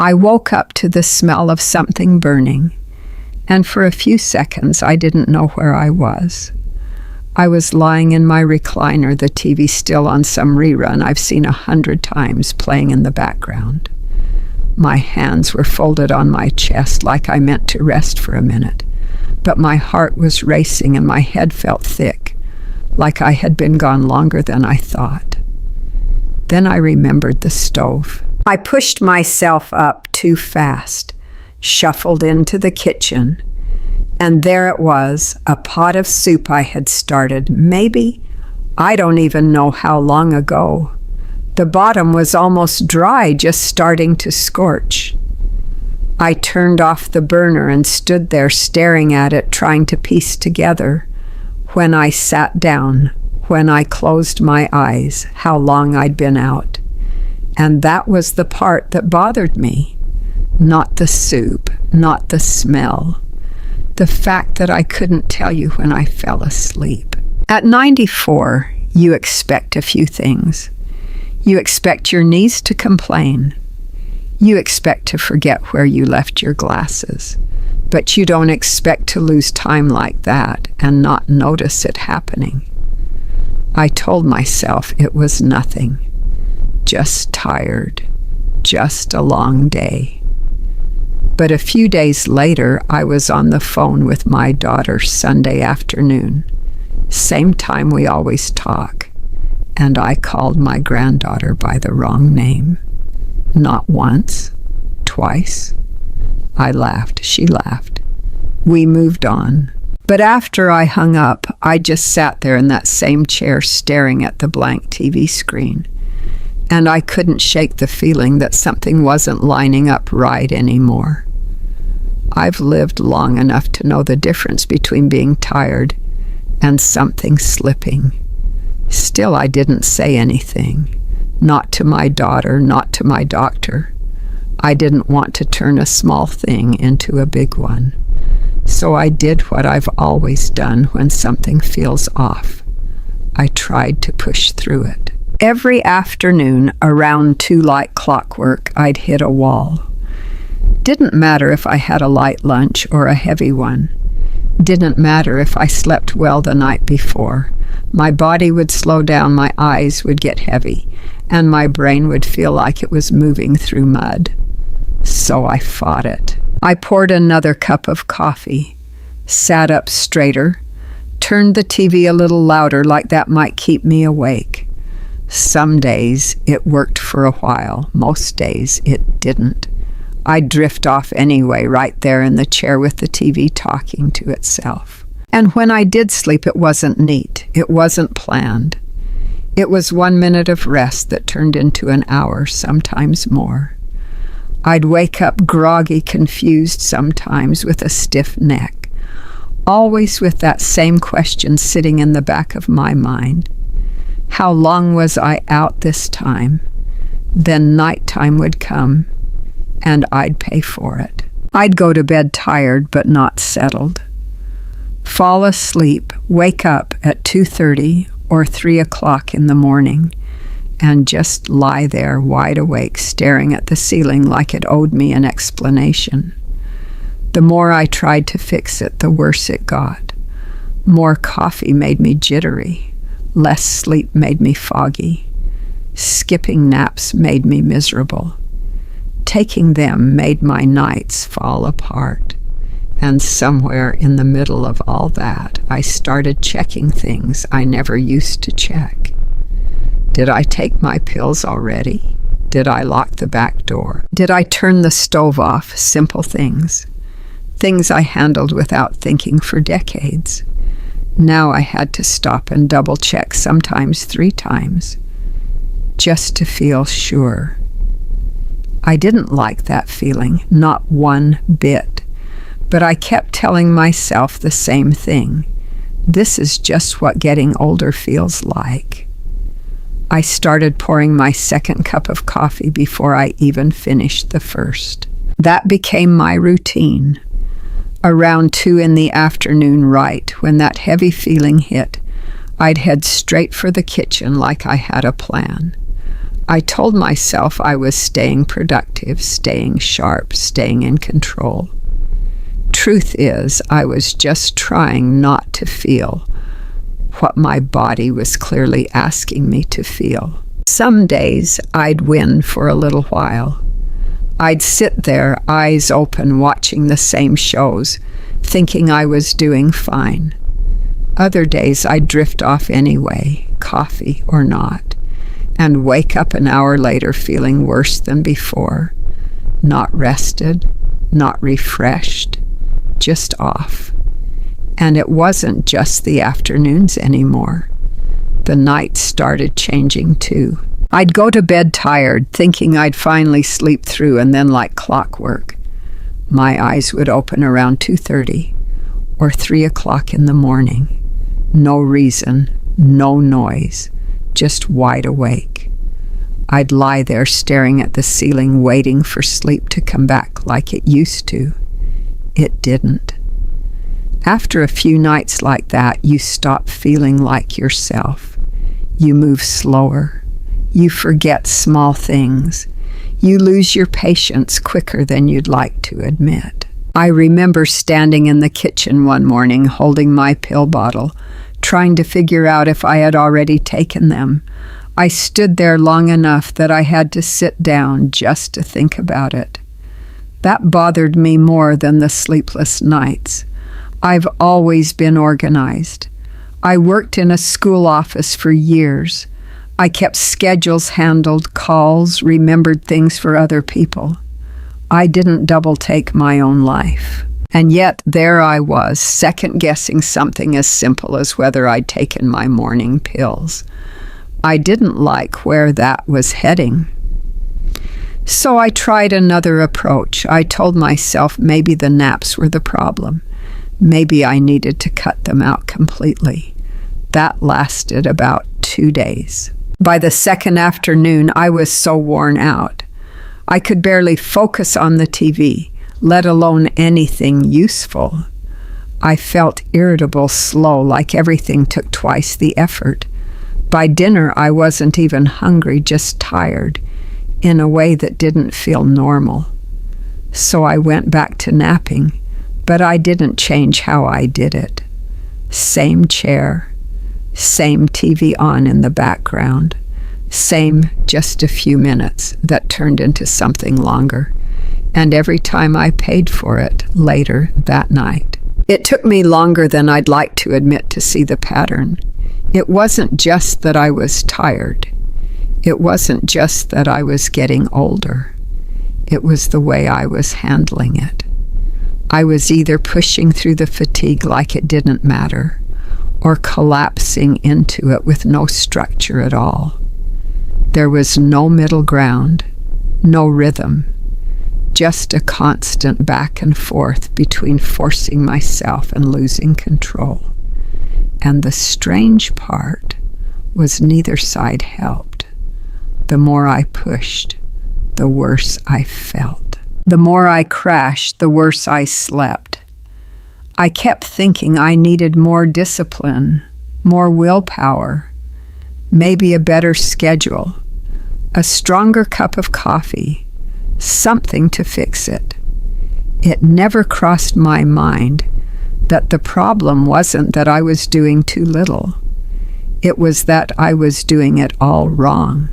I woke up to the smell of something burning, and for a few seconds I didn't know where I was. I was lying in my recliner, the TV still on some rerun I've seen 100 times playing in the background. My hands were folded on my chest like I meant to rest for a minute, but my heart was racing and my head felt thick, like I had been gone longer than I thought. Then I remembered the stove. I pushed myself up too fast, shuffled into the kitchen, and there it was, a pot of soup I had started, maybe, I don't even know how long ago. The bottom was almost dry, just starting to scorch. I turned off the burner and stood there staring at it, trying to piece together, when I sat down, when I closed my eyes, how long I'd been out. And that was the part that bothered me. Not the soup, not the smell. The fact that I couldn't tell you when I fell asleep. At 94, you expect a few things. You expect your knees to complain. You expect to forget where you left your glasses. But you don't expect to lose time like that and not notice it happening. I told myself it was nothing. Just tired. Just a long day. But a few days later, I was on the phone with my daughter Sunday afternoon. Same time we always talk. And I called my granddaughter by the wrong name. Not once, twice. I laughed, she laughed. We moved on. But after I hung up, I just sat there in that same chair staring at the blank TV screen. And I couldn't shake the feeling that something wasn't lining up right anymore. I've lived long enough to know the difference between being tired and something slipping. Still, I didn't say anything. Not to my daughter, not to my doctor. I didn't want to turn a small thing into a big one. So I did what I've always done when something feels off. I tried to push through it. Every afternoon, around 2 like clockwork, I'd hit a wall. Didn't matter if I had a light lunch or a heavy one. Didn't matter if I slept well the night before. My body would slow down, my eyes would get heavy, and my brain would feel like it was moving through mud. So I fought it. I poured another cup of coffee, sat up straighter, turned the TV a little louder like that might keep me awake. Some days it worked for a while. Most days it didn't. I'd drift off anyway, right there in the chair with the TV talking to itself. And when I did sleep, it wasn't neat. It wasn't planned. It was 1 minute of rest that turned into an hour, sometimes more. I'd wake up groggy, confused sometimes, with a stiff neck, always with that same question sitting in the back of my mind. How long was I out this time? Then nighttime would come, and I'd pay for it. I'd go to bed tired but not settled. Fall asleep, wake up at 2:30 or 3 o'clock in the morning, and just lie there wide awake, staring at the ceiling like it owed me an explanation. The more I tried to fix it, the worse it got. More coffee made me jittery. Less sleep made me foggy. Skipping naps made me miserable. Taking them made my nights fall apart. And somewhere in the middle of all that, I started checking things I never used to check. Did I take my pills already? Did I lock the back door? Did I turn the stove off? Simple things. Things I handled without thinking for decades. Now I had to stop and double-check, sometimes 3 times, just to feel sure. I didn't like that feeling, not one bit, but I kept telling myself the same thing. This is just what getting older feels like. I started pouring my second cup of coffee before I even finished the first. That became my routine. Around 2 in the afternoon, right when that heavy feeling hit, I'd head straight for the kitchen like I had a plan. I told myself I was staying productive, staying sharp, staying in control. Truth is, I was just trying not to feel what my body was clearly asking me to feel. Some days I'd win for a little while. I'd sit there, eyes open, watching the same shows, thinking I was doing fine. Other days I'd drift off anyway, coffee or not, and wake up an hour later feeling worse than before, not rested, not refreshed, just off. And it wasn't just the afternoons anymore. The nights started changing too. I'd go to bed tired, thinking I'd finally sleep through, and then like clockwork, my eyes would open around 2:30 or 3 o'clock in the morning. No reason, no noise, just wide awake. I'd lie there staring at the ceiling, waiting for sleep to come back like it used to. It didn't. After a few nights like that, you stop feeling like yourself. You move slower. You forget small things. You lose your patience quicker than you'd like to admit. I remember standing in the kitchen one morning holding my pill bottle, trying to figure out if I had already taken them. I stood there long enough that I had to sit down just to think about it. That bothered me more than the sleepless nights. I've always been organized. I worked in a school office for years. I kept schedules, handled calls, remembered things for other people. I didn't double-take my own life. And yet there I was, second-guessing something as simple as whether I'd taken my morning pills. I didn't like where that was heading. So I tried another approach. I told myself maybe the naps were the problem. Maybe I needed to cut them out completely. That lasted about 2 days. By the second afternoon, I was so worn out. I could barely focus on the TV, let alone anything useful. I felt irritable, slow, like everything took twice the effort. By dinner, I wasn't even hungry, just tired, in a way that didn't feel normal. So I went back to napping, but I didn't change how I did it. Same chair, same TV on in the background, same just a few minutes that turned into something longer, and every time I paid for it later that night. It took me longer than I'd like to admit to see the pattern. It wasn't just that I was tired. It wasn't just that I was getting older. It was the way I was handling it. I was either pushing through the fatigue like it didn't matter, or collapsing into it with no structure at all. There was no middle ground, no rhythm, just a constant back and forth between forcing myself and losing control. And the strange part was neither side helped. The more I pushed, the worse I felt. The more I crashed, the worse I slept. I kept thinking I needed more discipline, more willpower, maybe a better schedule, a stronger cup of coffee, something to fix it. It never crossed my mind that the problem wasn't that I was doing too little. It was that I was doing it all wrong.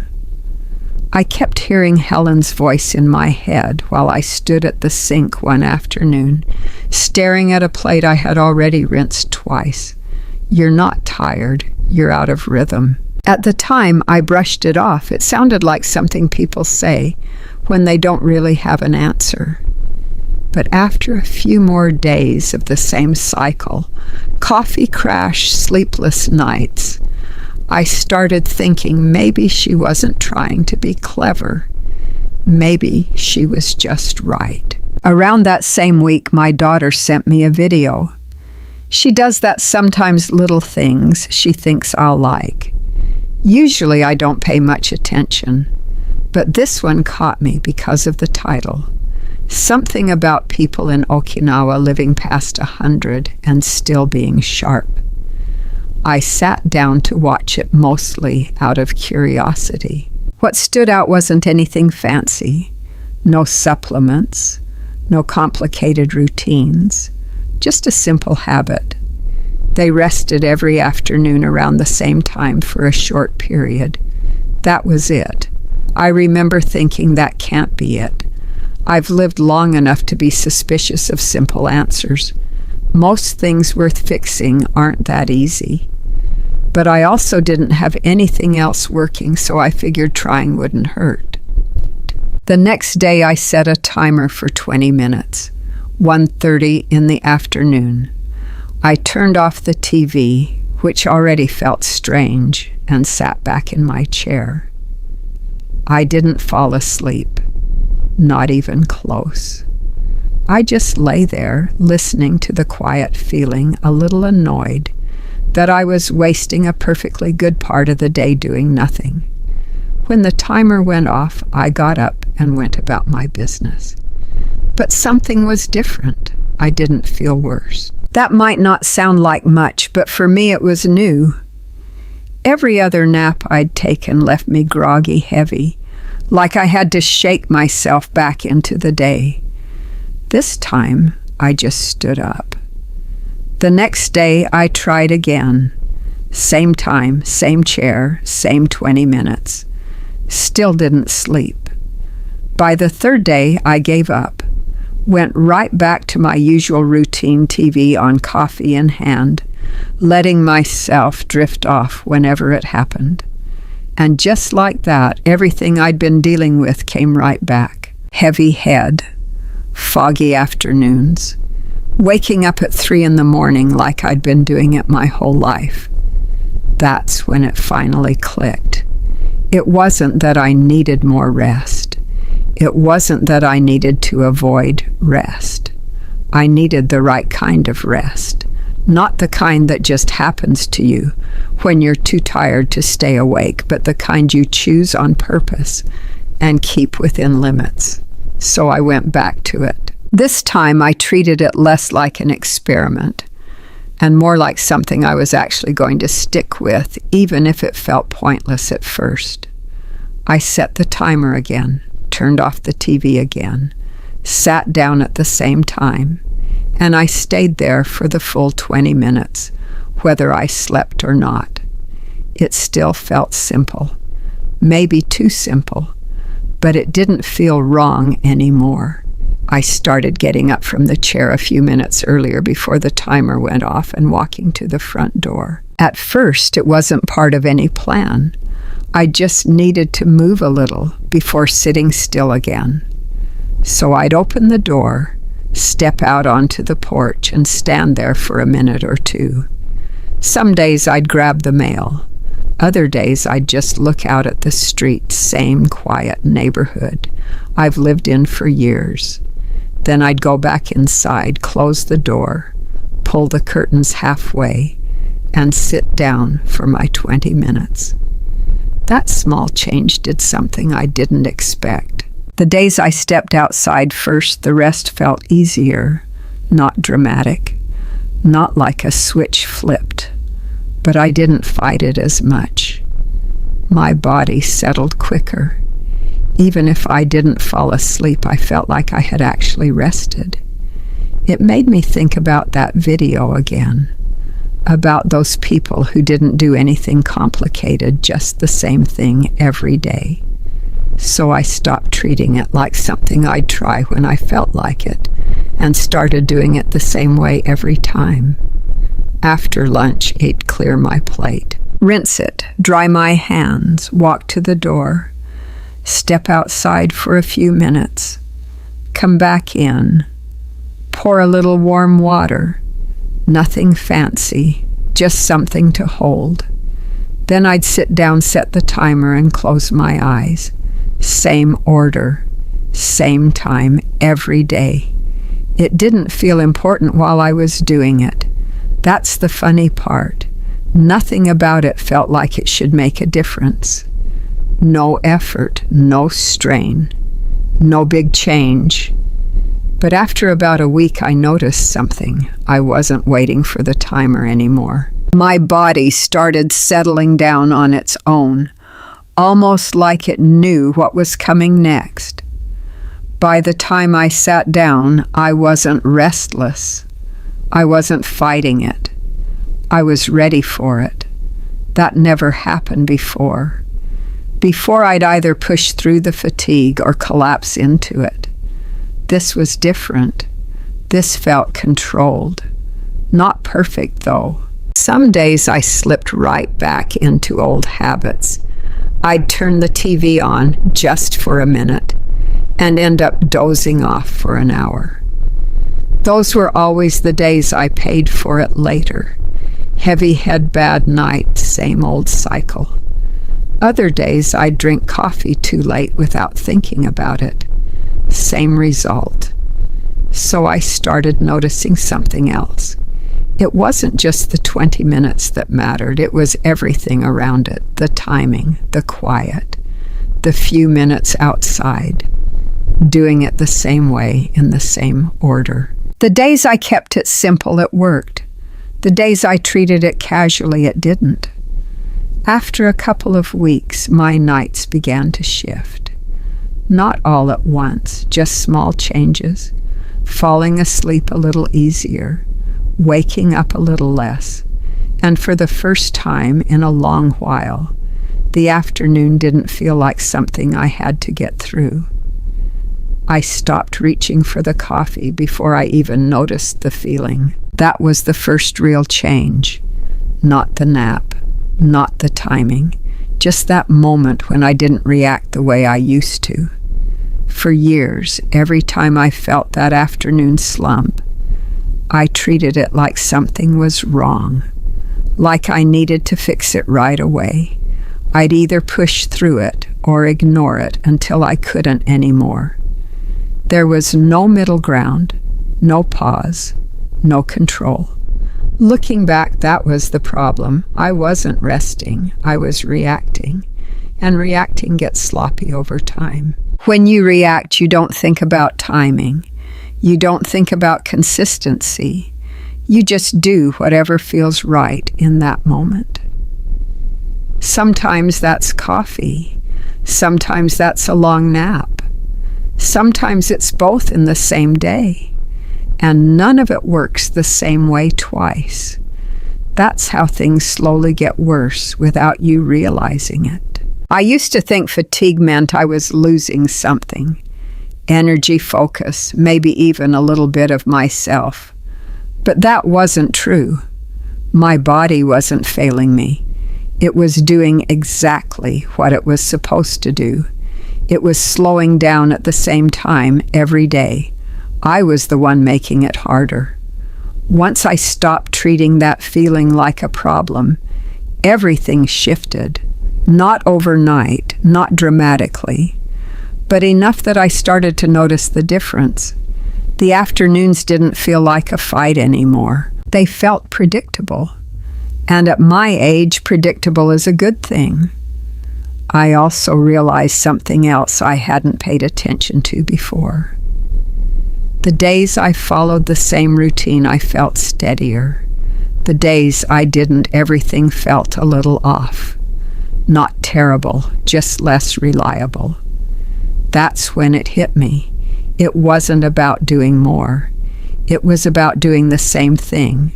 I kept hearing Helen's voice in my head while I stood at the sink one afternoon, staring at a plate I had already rinsed twice. "You're not tired. You're out of rhythm." At the time, I brushed it off. It sounded like something people say when they don't really have an answer. But after a few more days of the same cycle, coffee crash, sleepless nights, I started thinking maybe she wasn't trying to be clever. Maybe she was just right. Around that same week, my daughter sent me a video. She does that sometimes, little things she thinks I'll like. Usually I don't pay much attention, but this one caught me because of the title. Something about people in Okinawa living past 100 and still being sharp. I sat down to watch it mostly out of curiosity. What stood out wasn't anything fancy. No supplements, no complicated routines, just a simple habit. They rested every afternoon around the same time for a short period. That was it. I remember thinking that can't be it. I've lived long enough to be suspicious of simple answers. Most things worth fixing aren't that easy. But I also didn't have anything else working, so I figured trying wouldn't hurt. The next day I set a timer for 20 minutes, 1:30 in the afternoon. I turned off the TV, which already felt strange, and sat back in my chair. I didn't fall asleep, not even close. I just lay there, listening to the quiet feeling, a little annoyed that I was wasting a perfectly good part of the day doing nothing. When the timer went off, I got up and went about my business. But something was different. I didn't feel worse. That might not sound like much, but for me it was new. Every other nap I'd taken left me groggy, heavy, like I had to shake myself back into the day. This time, I just stood up. The next day, I tried again. Same time, same chair, same 20 minutes. Still didn't sleep. By the third day, I gave up. Went right back to my usual routine, TV on, coffee in hand, letting myself drift off whenever it happened. And just like that, everything I'd been dealing with came right back. Heavy head, foggy afternoons, waking up at 3 in the morning like I'd been doing it my whole life. That's when it finally clicked. It wasn't that I needed more rest. It wasn't that I needed to avoid rest. I needed the right kind of rest, not the kind that just happens to you when you're too tired to stay awake, but the kind you choose on purpose and keep within limits. So I went back to it. This time I treated it less like an experiment and more like something I was actually going to stick with, even if it felt pointless at first. I set the timer again, turned off the TV again, sat down at the same time, and I stayed there for the full 20 minutes, whether I slept or not. It still felt simple, maybe too simple, but it didn't feel wrong anymore. I started getting up from the chair a few minutes earlier before the timer went off and walking to the front door. At first, it wasn't part of any plan. I just needed to move a little before sitting still again. So I'd open the door, step out onto the porch, and stand there for a minute or two. Some days I'd grab the mail. Other days I'd just look out at the street, same quiet neighborhood I've lived in for years. Then I'd go back inside, close the door, pull the curtains halfway, and sit down for my 20 minutes. That small change did something I didn't expect. The days I stepped outside first, the rest felt easier, not dramatic, not like a switch flipped, but I didn't fight it as much. My body settled quicker. Even if I didn't fall asleep, I felt like I had actually rested. It made me think about that video again, about those people who didn't do anything complicated, just the same thing every day. So I stopped treating it like something I'd try when I felt like it, and started doing it the same way every time. After lunch, ate clear my plate, rinse it, dry my hands, walk to the door, step outside for a few minutes, come back in, pour a little warm water, nothing fancy, just something to hold. Then I'd sit down, set the timer, and close my eyes. Same order, same time, every day. It didn't feel important while I was doing it. That's the funny part. Nothing about it felt like it should make a difference. No effort, no strain, no big change. But after about a week, I noticed something. I wasn't waiting for the timer anymore. My body started settling down on its own, almost like it knew what was coming next. By the time I sat down, I wasn't restless. I wasn't fighting it. I was ready for it. That never happened before. Before I'd either push through the fatigue or collapse into it. This was different. This felt controlled. Not perfect, though. Some days I slipped right back into old habits. I'd turn the TV on just for a minute and end up dozing off for an hour. Those were always the days I paid for it later. Heavy head, bad night, same old cycle. Other days I'd drink coffee too late without thinking about it. Same result. So I started noticing something else. It wasn't just the 20 minutes that mattered, it was everything around it. The timing, the quiet, the few minutes outside, doing it the same way in the same order. The days I kept it simple, it worked. The days I treated it casually, it didn't. After a couple of weeks, my nights began to shift. Not all at once, just small changes. Falling asleep a little easier, waking up a little less, and for the first time in a long while, the afternoon didn't feel like something I had to get through. I stopped reaching for the coffee before I even noticed the feeling. That was the first real change. Not the nap, not the timing, just that moment when I didn't react the way I used to. For years, every time I felt that afternoon slump, I treated it like something was wrong, like I needed to fix it right away. I'd either push through it or ignore it until I couldn't anymore. There was no middle ground, no pause, no control. Looking back, that was the problem. I wasn't resting, I was reacting, and reacting gets sloppy over time. When you react, you don't think about timing. You don't think about consistency. You just do whatever feels right in that moment. Sometimes that's coffee. Sometimes that's a long nap. Sometimes it's both in the same day. And none of it works the same way twice. That's how things slowly get worse without you realizing it. I used to think fatigue meant I was losing something. Energy, focus, maybe even a little bit of myself. But that wasn't true. My body wasn't failing me. It was doing exactly what it was supposed to do. It was slowing down at the same time every day. I was the one making it harder. Once I stopped treating that feeling like a problem, everything shifted. Not overnight, not dramatically, but enough that I started to notice the difference. The afternoons didn't feel like a fight anymore. They felt predictable. And at my age, predictable is a good thing. I also realized something else I hadn't paid attention to before. The days I followed the same routine, I felt steadier. The days I didn't, everything felt a little off. Not terrible, just less reliable. That's when it hit me. It wasn't about doing more. It was about doing the same thing,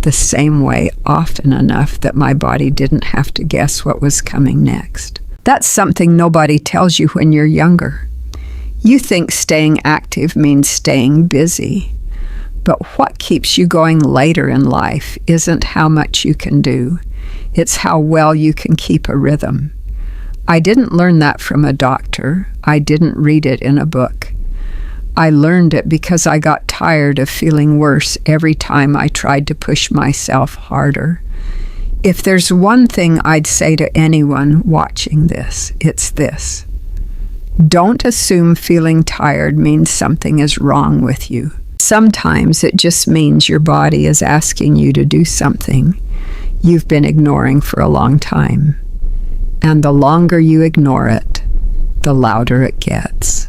the same way often enough that my body didn't have to guess what was coming next. That's something nobody tells you when you're younger. You think staying active means staying busy. But what keeps you going later in life isn't how much you can do. It's how well you can keep a rhythm. I didn't learn that from a doctor. I didn't read it in a book. I learned it because I got tired of feeling worse every time I tried to push myself harder. If there's one thing I'd say to anyone watching this, it's this. Don't assume feeling tired means something is wrong with you. Sometimes it just means your body is asking you to do something you've been ignoring for a long time. And the longer you ignore it, the louder it gets.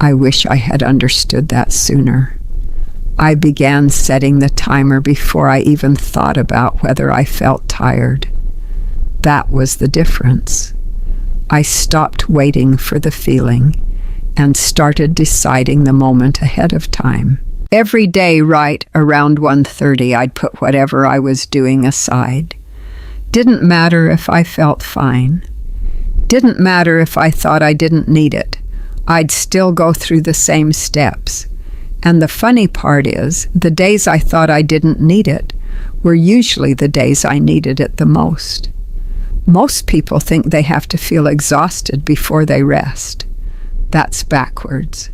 I wish I had understood that sooner. I began setting the timer before I even thought about whether I felt tired. That was the difference. I stopped waiting for the feeling and started deciding the moment ahead of time. Every day, right around 1:30, I'd put whatever I was doing aside. Didn't matter if I felt fine. Didn't matter if I thought I didn't need it. I'd still go through the same steps. And the funny part is, the days I thought I didn't need it were usually the days I needed it the most. Most people think they have to feel exhausted before they rest. That's backwards.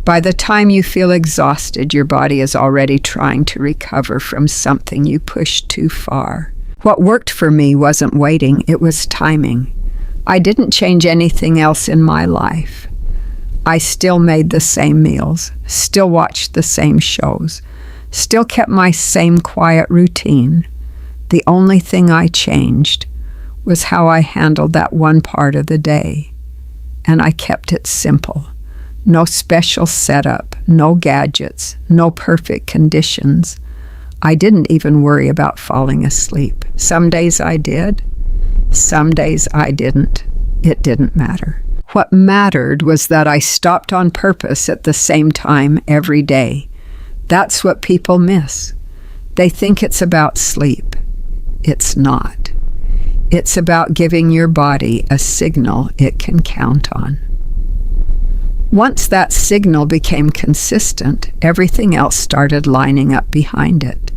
By the time you feel exhausted, your body is already trying to recover from something you pushed too far. What worked for me wasn't waiting, it was timing. I didn't change anything else in my life. I still made the same meals, still watched the same shows, still kept my same quiet routine. The only thing I changed was how I handled that one part of the day. And I kept it simple. No special setup, no gadgets, no perfect conditions. I didn't even worry about falling asleep. Some days I did, some days I didn't. It didn't matter. What mattered was that I stopped on purpose at the same time every day. That's what people miss. They think it's about sleep. It's not. It's about giving your body a signal it can count on. Once that signal became consistent, everything else started lining up behind it.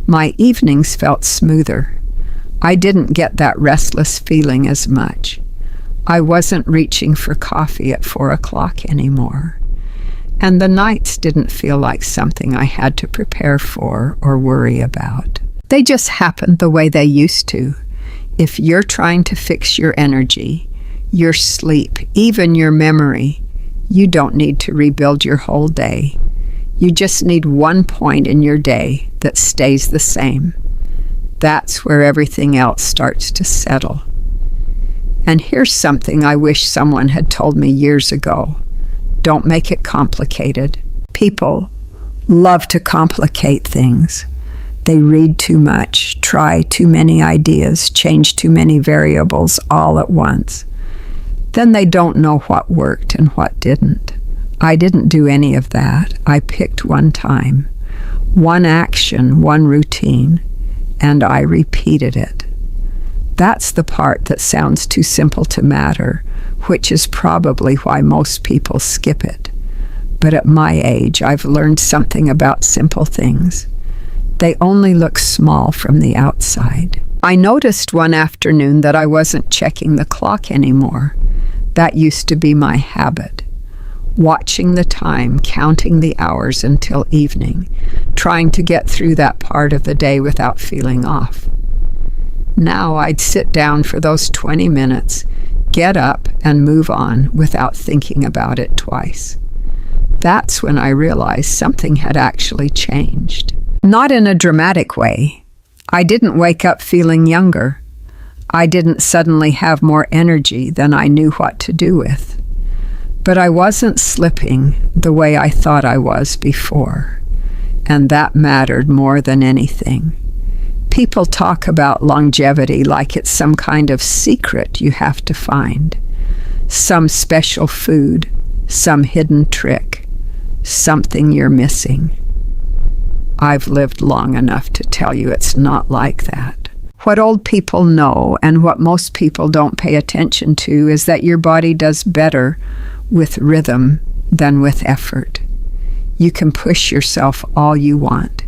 My evenings felt smoother. I didn't get that restless feeling as much. I wasn't reaching for coffee at 4 o'clock anymore. And the nights didn't feel like something I had to prepare for or worry about. They just happened the way they used to. If you're trying to fix your energy, your sleep, even your memory, you don't need to rebuild your whole day. You just need one point in your day that stays the same. That's where everything else starts to settle. And here's something I wish someone had told me years ago. Don't make it complicated. People love to complicate things. They read too much, try too many ideas, change too many variables all at once. Then they don't know what worked and what didn't. I didn't do any of that. I picked one time, one action, one routine, and I repeated it. That's the part that sounds too simple to matter, which is probably why most people skip it. But at my age, I've learned something about simple things. They only look small from the outside. I noticed one afternoon that I wasn't checking the clock anymore. That used to be my habit. Watching the time, counting the hours until evening, trying to get through that part of the day without feeling off. Now I'd sit down for those 20 minutes, get up, and move on without thinking about it twice. That's when I realized something had actually changed. Not in a dramatic way. I didn't wake up feeling younger. I didn't suddenly have more energy than I knew what to do with. But I wasn't slipping the way I thought I was before, and that mattered more than anything. People talk about longevity like it's some kind of secret you have to find. Some special food, some hidden trick, something you're missing. I've lived long enough to tell you it's not like that. What old people know and what most people don't pay attention to is that your body does better with rhythm than with effort. You can push yourself all you want.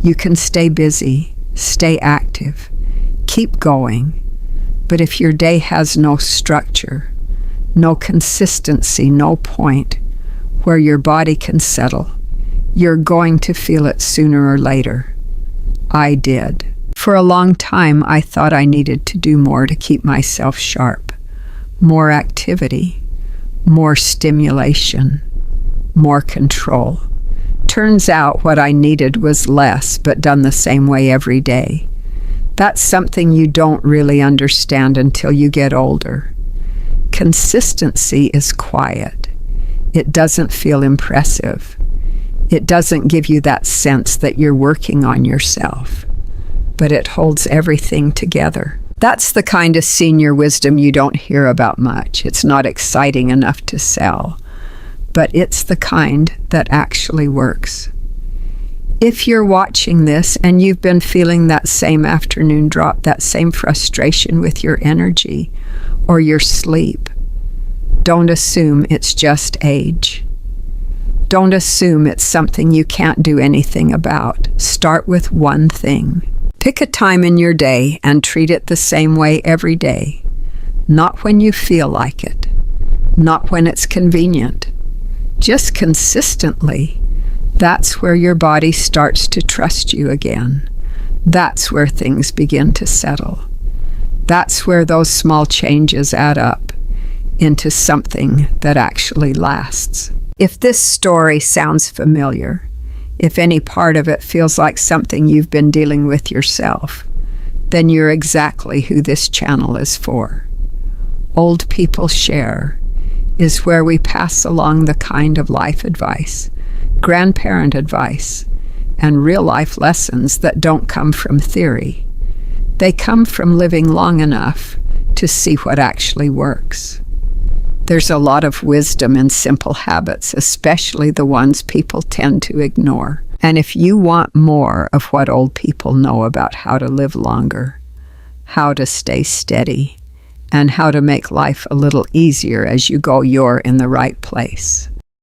You can stay busy, stay active, keep going. But if your day has no structure, no consistency, no point where your body can settle, you're going to feel it sooner or later. I did. For a long time, I thought I needed to do more to keep myself sharp. More activity, more stimulation, more control. Turns out what I needed was less, but done the same way every day. That's something you don't really understand until you get older. Consistency is quiet. It doesn't feel impressive. It doesn't give you that sense that you're working on yourself, but it holds everything together. That's the kind of senior wisdom you don't hear about much. It's not exciting enough to sell, but it's the kind that actually works. If you're watching this and you've been feeling that same afternoon drop, that same frustration with your energy or your sleep, don't assume it's just age. Don't assume it's something you can't do anything about. Start with one thing. Pick a time in your day and treat it the same way every day. Not when you feel like it. Not when it's convenient. Just consistently. That's where your body starts to trust you again. That's where things begin to settle. That's where those small changes add up into something that actually lasts. If this story sounds familiar, if any part of it feels like something you've been dealing with yourself, then you're exactly who this channel is for. Old People Share is where we pass along the kind of life advice, grandparent advice, and real-life lessons that don't come from theory. They come from living long enough to see what actually works. There's a lot of wisdom in simple habits, especially the ones people tend to ignore. And if you want more of what old people know about how to live longer, how to stay steady, and how to make life a little easier as you go, you're in the right place.